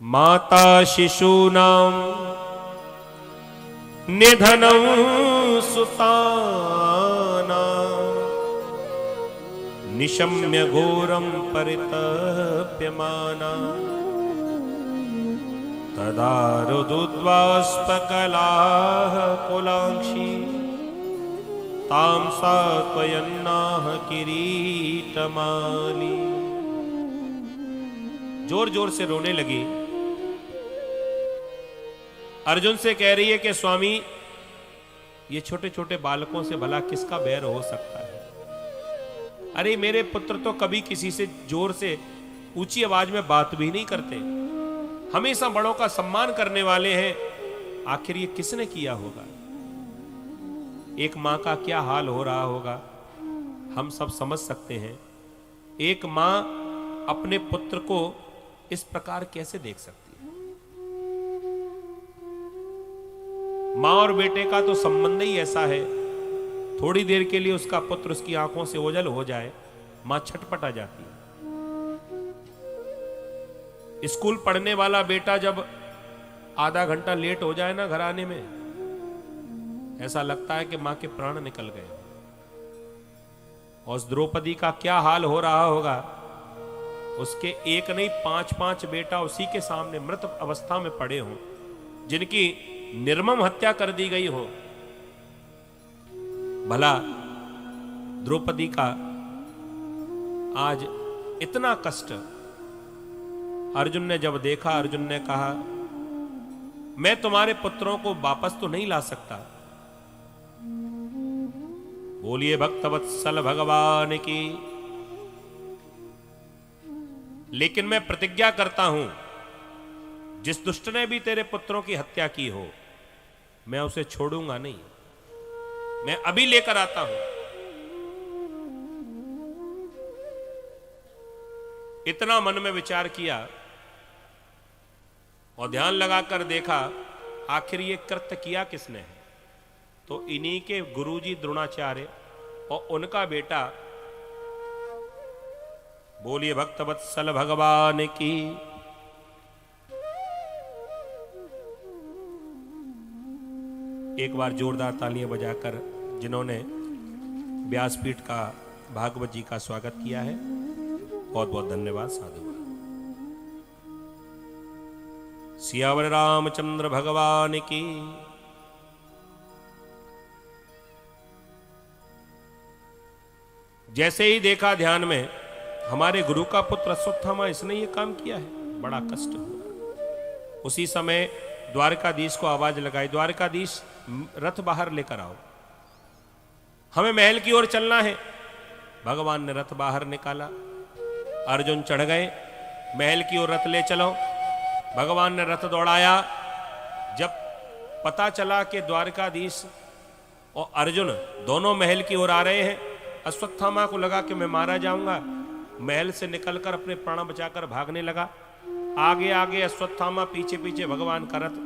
माता शिशूनां निधनं सुतानां निशम्य घोरं परितप्यमाना तदा रुदुद्वास्पकलाः कुलांक्षी तां सात्वयन्नाह किरीटमाली। जोर जोर से रोने लगी। अर्जुन से कह रही है कि स्वामी, ये छोटे छोटे बालकों से भला किसका बैर हो सकता है? अरे मेरे पुत्र तो कभी किसी से जोर से ऊंची आवाज में बात भी नहीं करते, हमेशा बड़ों का सम्मान करने वाले हैं। आखिर ये किसने किया होगा? एक मां का क्या हाल हो रहा होगा हम सब समझ सकते हैं। एक मां अपने पुत्र को इस प्रकार कैसे देख सकती है? मां और बेटे का तो संबंध ही ऐसा है, थोड़ी देर के लिए उसका पुत्र उसकी आंखों से ओझल हो जाए, मां छटपटा जाती है। स्कूल पढ़ने वाला बेटा जब आधा घंटा लेट हो जाए ना घर आने में, ऐसा लगता है कि मां के प्राण निकल गए। और उस द्रौपदी का क्या हाल हो रहा होगा? उसके एक नहीं 5-5 बेटा उसी के सामने मृत अवस्था में पड़े हों, जिनकी निर्मम हत्या कर दी गई हो। भला द्रौपदी का आज इतना कष्ट अर्जुन ने जब देखा, अर्जुन ने कहा, मैं तुम्हारे पुत्रों को वापस तो नहीं ला सकता। बोलिए भक्तवत्सल भगवान की। लेकिन मैं प्रतिज्ञा करता हूं, जिस दुष्ट ने भी तेरे पुत्रों की हत्या की हो, मैं उसे छोड़ूंगा नहीं। मैं अभी लेकर आता हूं। इतना मन में विचार किया और ध्यान लगाकर देखा, आखिर ये कृत्य किया किसने है? तो इन्हीं के गुरुजी द्रोणाचार्य और उनका बेटा। बोलिए भक्तवत्सल भगवान की। एक बार जोरदार तालियां बजाकर जिन्होंने व्यासपीठ का भागवत जी का स्वागत किया है, बहुत बहुत धन्यवाद। साधु सियावर रामचंद्र भगवान की। जैसे ही देखा ध्यान में, हमारे गुरु का पुत्र अश्वत्थामा, इसने ये काम किया है, बड़ा कष्ट हुआ। उसी समय द्वारकाधीश को आवाज लगाई, द्वारकाधीश रथ बाहर लेकर आओ, हमें महल की ओर चलना है। भगवान ने रथ बाहर निकाला, अर्जुन चढ़ गए, महल की ओर रथ ले चलो। भगवान ने रथ दौड़ाया। जब पता चला कि द्वारकाधीश और अर्जुन दोनों महल की ओर आ रहे हैं, अश्वत्थामा को लगा कि मैं मारा जाऊंगा, महल से निकलकर अपने प्राण बचाकर भागने लगा। आगे आगे अश्वत्थामा, पीछे पीछे भगवान का रथ।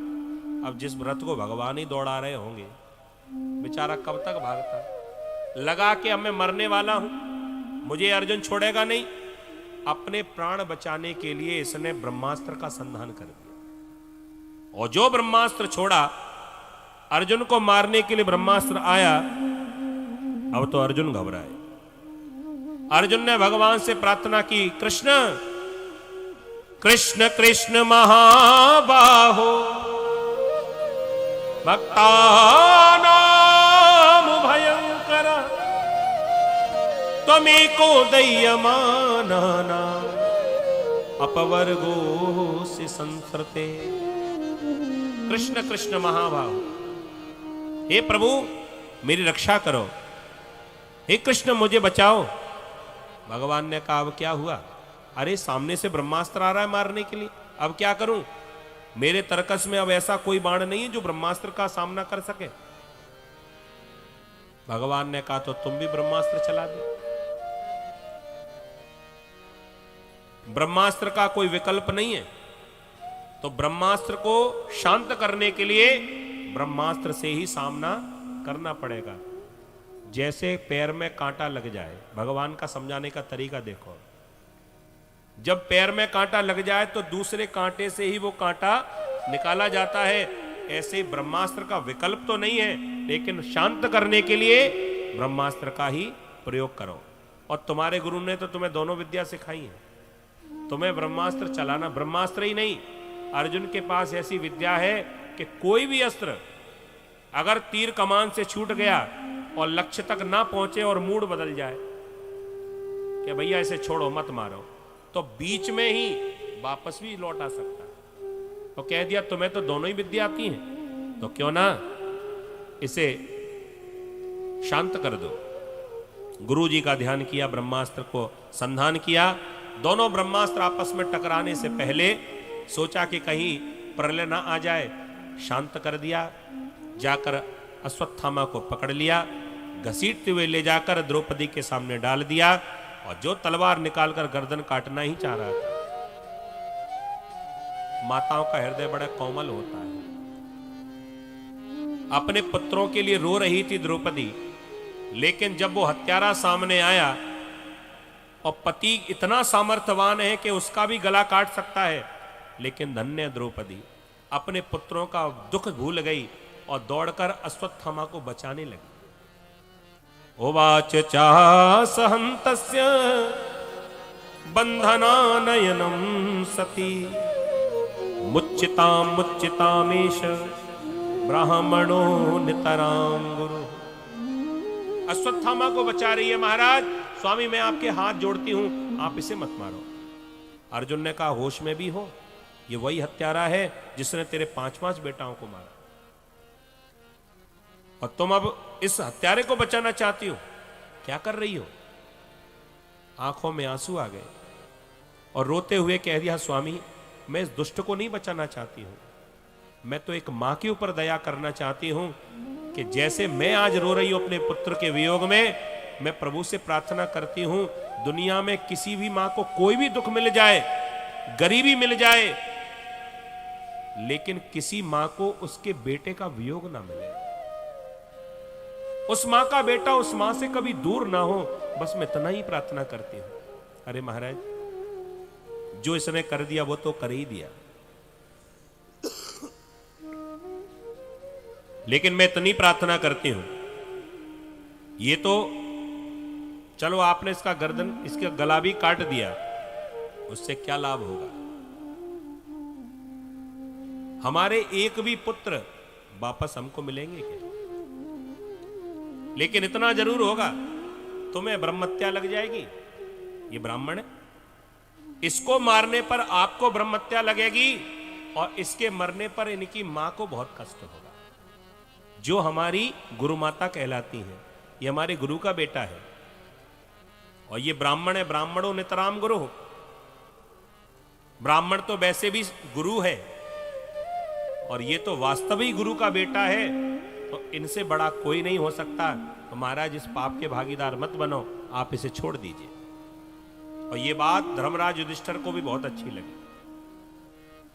अब जिस रथ को भगवान ही दौड़ा रहे होंगे, बेचारा कब तक भागता? लगा कि अब मैं मरने वाला हूं, मुझे अर्जुन छोड़ेगा नहीं। अपने प्राण बचाने के लिए इसने ब्रह्मास्त्र का संधान कर दिया, और जो ब्रह्मास्त्र छोड़ा, अर्जुन को मारने के लिए ब्रह्मास्त्र आया। अब तो अर्जुन घबराए। अर्जुन ने भगवान से प्रार्थना की, कृष्ण कृष्ण कृष्ण महाबाहो भक्तानां भयंकर त्वमेको दय्यमानानां अपवर्गो से संसरते। कृष्ण कृष्ण महाबाहो, हे प्रभु मेरी रक्षा करो, हे कृष्ण मुझे बचाओ। भगवान ने कहा, अब क्या हुआ? अरे सामने से ब्रह्मास्त्र आ रहा है मारने के लिए, अब क्या करूं? मेरे तरकस में अब ऐसा कोई बाण नहीं है जो ब्रह्मास्त्र का सामना कर सके। भगवान ने कहा, तो तुम भी ब्रह्मास्त्र चला दो। ब्रह्मास्त्र का कोई विकल्प नहीं है, तो ब्रह्मास्त्र को शांत करने के लिए ब्रह्मास्त्र से ही सामना करना पड़ेगा। जैसे पैर में कांटा लग जाए, भगवान का समझाने का तरीका देखो। जब पैर में कांटा लग जाए तो दूसरे कांटे से ही वो कांटा निकाला जाता है। ऐसे ही ब्रह्मास्त्र का विकल्प तो नहीं है, लेकिन शांत करने के लिए ब्रह्मास्त्र का ही प्रयोग करो। और तुम्हारे गुरु ने तो तुम्हें दोनों विद्या सिखाई है। तुम्हें ब्रह्मास्त्र चलाना, ब्रह्मास्त्र ही नहीं, अर्जुन के पास ऐसी विद्या है कि कोई भी अस्त्र अगर तीर कमान से छूट गया और लक्ष्य तक ना पहुंचे और मूड बदल जाए कि भैया इसे छोड़ो मत मारो, तो बीच में ही वापस भी लौट आ सकता है। तो कह दिया तुम्हें तो दोनों ही विद्या आती हैं, तो क्यों ना इसे शांत कर दो। गुरु जी का ध्यान किया, ब्रह्मास्त्र को संधान किया। दोनों ब्रह्मास्त्र आपस में टकराने से पहले सोचा कि कहीं प्रलय ना आ जाए, शांत कर दिया। जाकर अश्वत्थामा को पकड़ लिया, घसीटते हुए ले जाकर द्रौपदी के सामने डाल दिया, और जो तलवार निकालकर गर्दन काटना ही चाह रहा था। माताओं का हृदय बड़ा कोमल होता है। अपने पुत्रों के लिए रो रही थी द्रौपदी, लेकिन जब वो हत्यारा सामने आया और पति इतना सामर्थ्यवान है कि उसका भी गला काट सकता है, लेकिन धन्य द्रौपदी अपने पुत्रों का दुख भूल गई और दौड़कर अश्वत्थामा को बचाने लगी। उवाच चाहसहन्तस्य बंधनानयनं सती मुच्चितामेष ब्राह्मणो नितरां गुरु। अश्वत्थामा को बचा रही है। महाराज स्वामी मैं आपके हाथ जोड़ती हूं, आप इसे मत मारो। अर्जुन ने कहा होश में भी हो, ये वही हत्यारा है जिसने तेरे 5 बेटाओं को मारा, और तुम अब इस हत्यारे को बचाना चाहती हो, क्या कर रही हो? आंखों में आंसू आ गए और रोते हुए कह दिया स्वामी मैं इस दुष्ट को नहीं बचाना चाहती हूं, मैं तो एक मां के ऊपर दया करना चाहती हूं कि जैसे मैं आज रो रही हूं अपने पुत्र के वियोग में, मैं प्रभु से प्रार्थना करती हूं दुनिया में किसी भी मां को कोई भी दुख मिल जाए, गरीबी मिल जाए, लेकिन किसी मां को उसके बेटे का वियोग ना मिले, उस मां का बेटा उस मां से कभी दूर ना हो, बस मैं इतना ही प्रार्थना करती हूं। अरे महाराज जो इसने कर दिया वो तो कर ही दिया, लेकिन मैं इतनी प्रार्थना करती हूं, ये तो चलो आपने इसका गर्दन इसका गला भी काट दिया, उससे क्या लाभ होगा? हमारे एक भी पुत्र वापस हमको मिलेंगे क्या? लेकिन इतना जरूर होगा तुम्हें ब्रह्महत्या लग जाएगी। ये ब्राह्मण है, इसको मारने पर आपको ब्रह्महत्या लगेगी और इसके मरने पर इनकी मां को बहुत कष्ट होगा। जो हमारी गुरु माता कहलाती है, ये हमारे गुरु का बेटा है, और ये ब्राह्मण है, ब्राह्मणों नितराम गुरु। ब्राह्मण तो वैसे भी गुरु है, और ये तो वास्तविक गुरु का बेटा है, तो इनसे बड़ा कोई नहीं हो सकता। तो महाराज इस पाप के भागीदार मत बनो, आप इसे छोड़ दीजिए। और ये बात धर्मराज युधिष्ठिर को भी बहुत अच्छी लगी।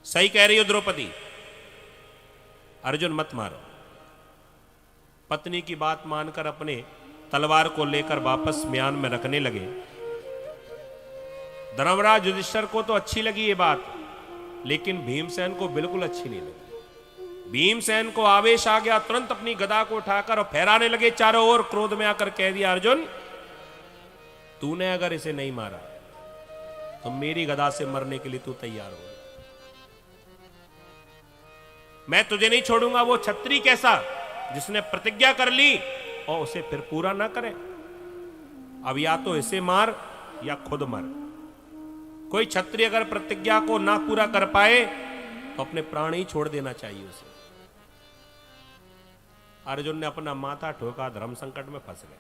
सही कह रही हो द्रौपदी, अर्जुन मत मारो। पत्नी की बात मानकर अपने तलवार को लेकर वापस म्यान में रखने लगे। धर्मराज युधिष्ठिर को तो अच्छी लगी ये बात, लेकिन भीमसेन को बिल्कुल अच्छी नहीं लगी। भीमसेन को आवेश आ गया, तुरंत अपनी गदा को उठाकर और फहराने लगे चारों ओर। क्रोध में आकर कह दिया अर्जुन तूने अगर इसे नहीं मारा तो मेरी गदा से मरने के लिए तू तैयार हो, मैं तुझे नहीं छोड़ूंगा। वो क्षत्रिय कैसा जिसने प्रतिज्ञा कर ली और उसे फिर पूरा ना करे। अब या तो इसे मार या खुद मर। कोई क्षत्रिय अगर प्रतिज्ञा को ना पूरा कर पाए तो अपने प्राण ही छोड़ देना चाहिए उसे। अर्जुन ने अपना माथा ठोका, धर्म संकट में फंस गए।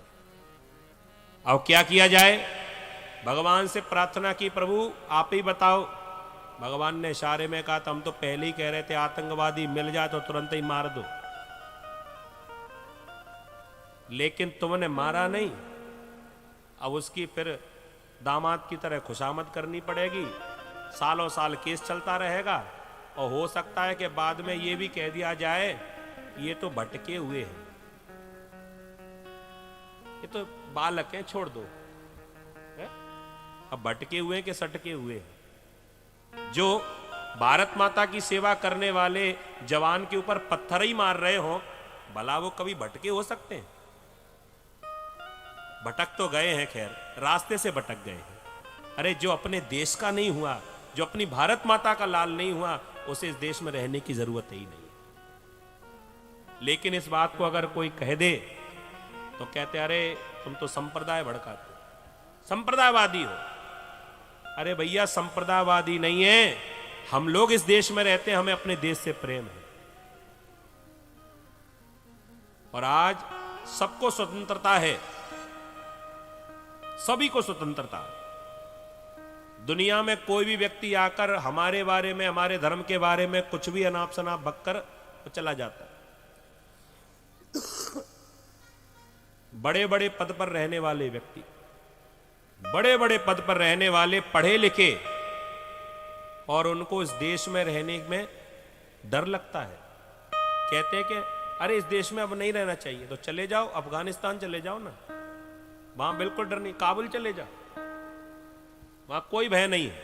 अब क्या किया जाए? भगवान से प्रार्थना की, प्रभु आप ही बताओ। भगवान ने इशारे में कहा, हम तो पहले ही कह रहे थे आतंकवादी मिल जाए तो तुरंत ही मार दो, लेकिन तुमने मारा नहीं। अब उसकी फिर दामाद की तरह खुशामद करनी पड़ेगी, सालों साल केस चलता रहेगा, और हो सकता है कि बाद में ये भी कह दिया जाए ये तो भटके हुए हैं, ये तो बालक हैं, छोड़ दो है? अब भटके हुए कि सटके हुए हैं? जो भारत माता की सेवा करने वाले जवान के ऊपर पत्थर ही मार रहे हो, भला वो कभी भटके हो सकते हैं? भटक तो गए हैं, खैर रास्ते से भटक गए हैं। अरे जो अपने देश का नहीं हुआ, जो अपनी भारत माता का लाल नहीं हुआ, उसे इस देश में रहने की जरूरत ही नहीं। लेकिन इस बात को अगर कोई कह दे तो कहते अरे तुम तो संप्रदाय भड़काते, संप्रदायवादी हो। अरे भैया संप्रदायवादी नहीं है, हम लोग इस देश में रहते हैं, हमें अपने देश से प्रेम है। और आज सबको स्वतंत्रता है, सभी को स्वतंत्रता। दुनिया में कोई भी व्यक्ति आकर हमारे बारे में, हमारे धर्म के बारे में कुछ भी अनाप शनाप बककर तो चला जाता है। बड़े बड़े पद पर रहने वाले व्यक्ति, बड़े बड़े पद पर रहने वाले पढ़े लिखे, और उनको इस देश में रहने में डर लगता है। कहते हैं कि अरे इस देश में अब नहीं रहना चाहिए, तो चले जाओ, अफगानिस्तान चले जाओ ना, वहां बिल्कुल डर नहीं। काबुल चले जाओ, वहां कोई भय नहीं है।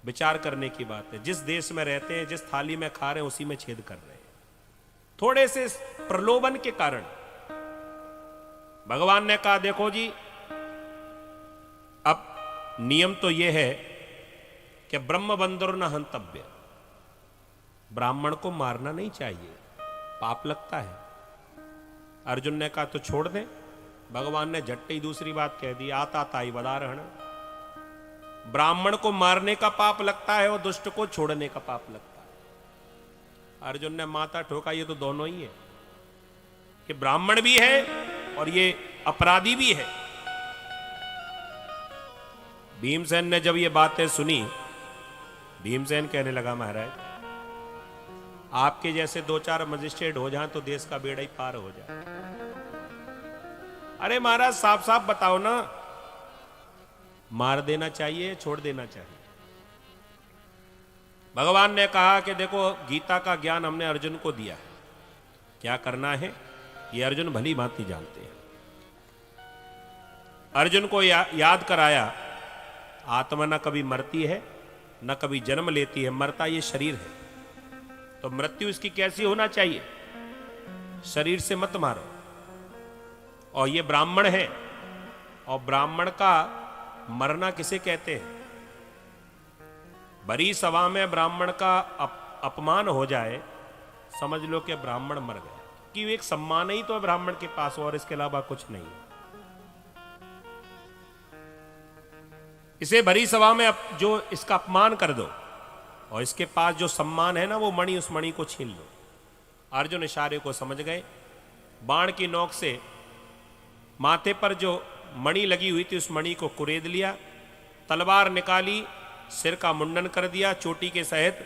विचार करने की बात है। जिस देश में रहते हैं, जिस थाली में खा रहे हैं, उसी में छेद कर रहे हैं, थोड़े से प्रलोभन के कारण। भगवान ने कहा देखो जी, अब नियम तो यह है कि ब्रह्म बंधुर न हंतव्य, ब्राह्मण को मारना नहीं चाहिए, पाप लगता है। अर्जुन ने कहा तो छोड़ दे। भगवान ने झट्टे ही दूसरी बात कह दी, आता ताई बदारहण। ब्राह्मण को मारने का पाप लगता है और दुष्ट को छोड़ने का पाप लगता है। अर्जुन ने माथा ठोका, ये तो दोनों ही है, कि ब्राह्मण भी है और ये अपराधी भी है। भीमसेन ने जब ये बातें सुनी, भीमसेन कहने लगा महाराज आपके जैसे दो चार मजिस्ट्रेट हो जाएं तो देश का बेड़ा ही पार हो जाए। अरे महाराज साफ साफ बताओ ना, मार देना चाहिए, छोड़ देना चाहिए? भगवान ने कहा कि देखो गीता का ज्ञान हमने अर्जुन को दिया है, क्या करना है ये अर्जुन भली भांति जानते हैं। अर्जुन को याद कराया, आत्मा न कभी मरती है न कभी जन्म लेती है, मरता ये शरीर है, तो मृत्यु इसकी कैसी होना चाहिए? शरीर से मत मारो। और ये ब्राह्मण है, और ब्राह्मण का मरना किसे कहते हैं? बड़ी सभा में ब्राह्मण का अपमान हो जाए, समझ लो कि ब्राह्मण मर गया, कि एक सम्मान ही तो है ब्राह्मण के पास, और इसके अलावा कुछ नहीं। इसे भरी सभा में जो इसका अपमान कर दो, और इसके पास जो सम्मान है ना, वो मणि, उस मणि को छीन लो। अर्जुन इशारे को समझ गए, बाण की नोक से माथे पर जो मणि लगी हुई थी उस मणि को कुरेद लिया, तलवार निकाली, सिर का मुंडन कर दिया चोटी के सहित,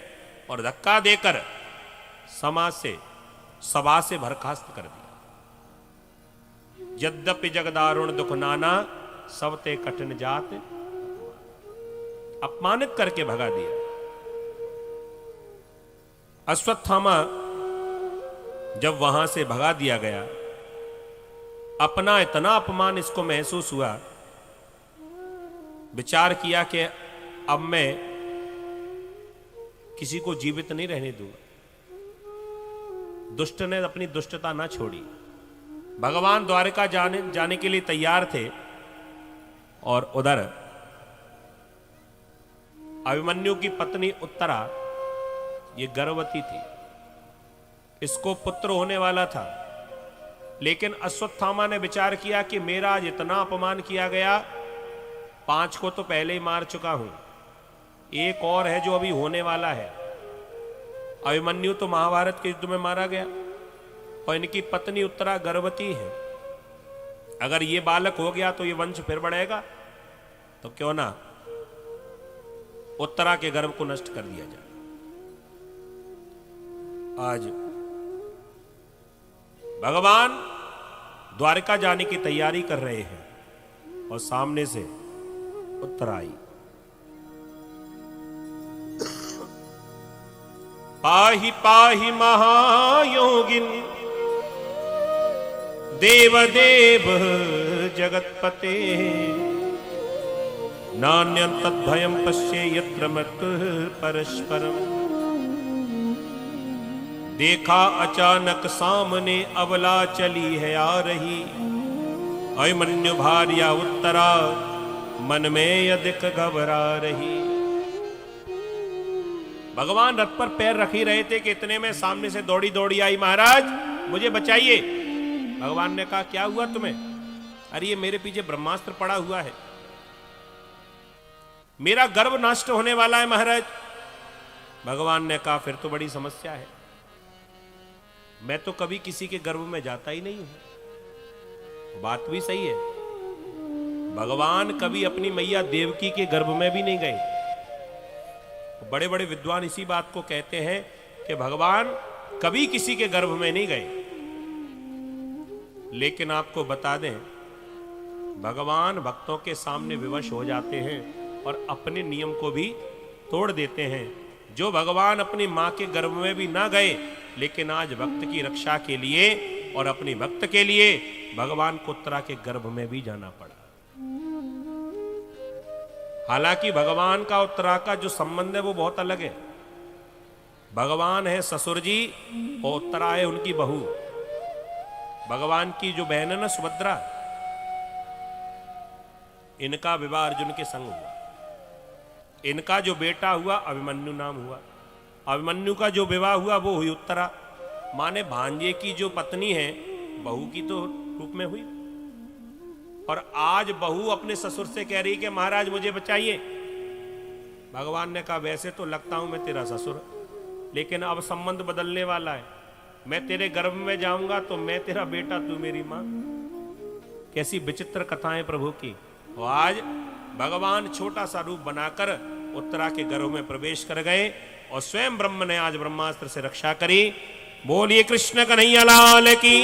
और धक्का देकर समाज से, सभा से बर्खास्त कर दिया। यद्यपि जगदारुण दुख नाना, सबते कठिन जात, अपमानित करके भगा दिया। अश्वत्थामा जब वहां से भगा दिया गया, अपना इतना अपमान इसको महसूस हुआ, विचार किया कि अब मैं किसी को जीवित नहीं रहने दूंगा। दुष्ट ने अपनी दुष्टता ना छोड़ी। भगवान द्वारका जाने के लिए तैयार थे, और उधर अभिमन्यु की पत्नी उत्तरा, ये गर्भवती थी, इसको पुत्र होने वाला था। लेकिन अश्वत्थामा ने विचार किया कि मेरा आज इतना अपमान किया गया, 5 को तो पहले ही मार चुका हूं, एक और है जो अभी होने वाला है। अभिमन्यु तो महाभारत के युद्ध में मारा गया, और इनकी पत्नी उत्तरा गर्भवती है। अगर ये बालक हो गया तो ये वंश फिर बढ़ेगा, तो क्यों ना उत्तरा के गर्भ को नष्ट कर दिया जाए। आज भगवान द्वारका जाने की तैयारी कर रहे हैं, और सामने से उत्तरा आई। पाहि पाहि महायोगिन, देव देव जगतपते, नान्यं तद्भयं पश्ये यत्र मृत्युः परस्परम। देखा अचानक सामने अबला चली है आ रही, अभिमन्यु भार्या उत्तरा मन में अधिक घबरा रही। भगवान रथ पर पैर रख ही रहे थे कि इतने में सामने से दौड़ी दौड़ी आई, महाराज मुझे बचाइए। भगवान ने कहा क्या हुआ तुम्हें? अरे ये मेरे पीछे ब्रह्मास्त्र पड़ा हुआ है, मेरा गर्भ नष्ट होने वाला है महाराज। भगवान ने कहा फिर तो बड़ी समस्या है, मैं तो कभी किसी के गर्भ में जाता ही नहीं हूं। बात भी सही है, भगवान कभी अपनी मैया देवकी के गर्भ में भी नहीं गए। बड़े बड़े विद्वान इसी बात को कहते हैं कि भगवान कभी किसी के गर्भ में नहीं गए। लेकिन आपको बता दें, भगवान भक्तों के सामने विवश हो जाते हैं और अपने नियम को भी तोड़ देते हैं। जो भगवान अपनी मां के गर्भ में भी ना गए, लेकिन आज भक्त की रक्षा के लिए और अपनी भक्त के लिए भगवान को उत्तरा के गर्भ में भी जाना पड़ा। हालांकि भगवान का उत्तरा का जो संबंध है वो बहुत अलग है। भगवान है ससुर जी और उत्तरा है उनकी बहू। भगवान की जो बहन है ना सुभद्रा, इनका विवाह अर्जुन के संग हुआ। इनका जो बेटा हुआ अभिमन्यु नाम हुआ। अभिमन्यु का जो विवाह हुआ वो हुई उत्तरा। माने भांजे की जो पत्नी है बहू की तो रूप में हुई। और आज बहू अपने ससुर से कह रही कि महाराज मुझे बचाइए। भगवान ने कहा वैसे तो लगता हूं मैं तेरा ससुर, लेकिन अब संबंध बदलने वाला है। मैं तेरे गर्भ में जाऊंगा तो मैं तेरा बेटा, तू मेरी मां। कैसी विचित्र कथाएं प्रभु की। और आज भगवान छोटा सा रूप बनाकर उत्तरा के गर्भ में प्रवेश कर गए और स्वयं ब्रह्म ने आज ब्रह्मास्त्र से रक्षा करी। बोलिए कृष्ण कन्हैया लाल की।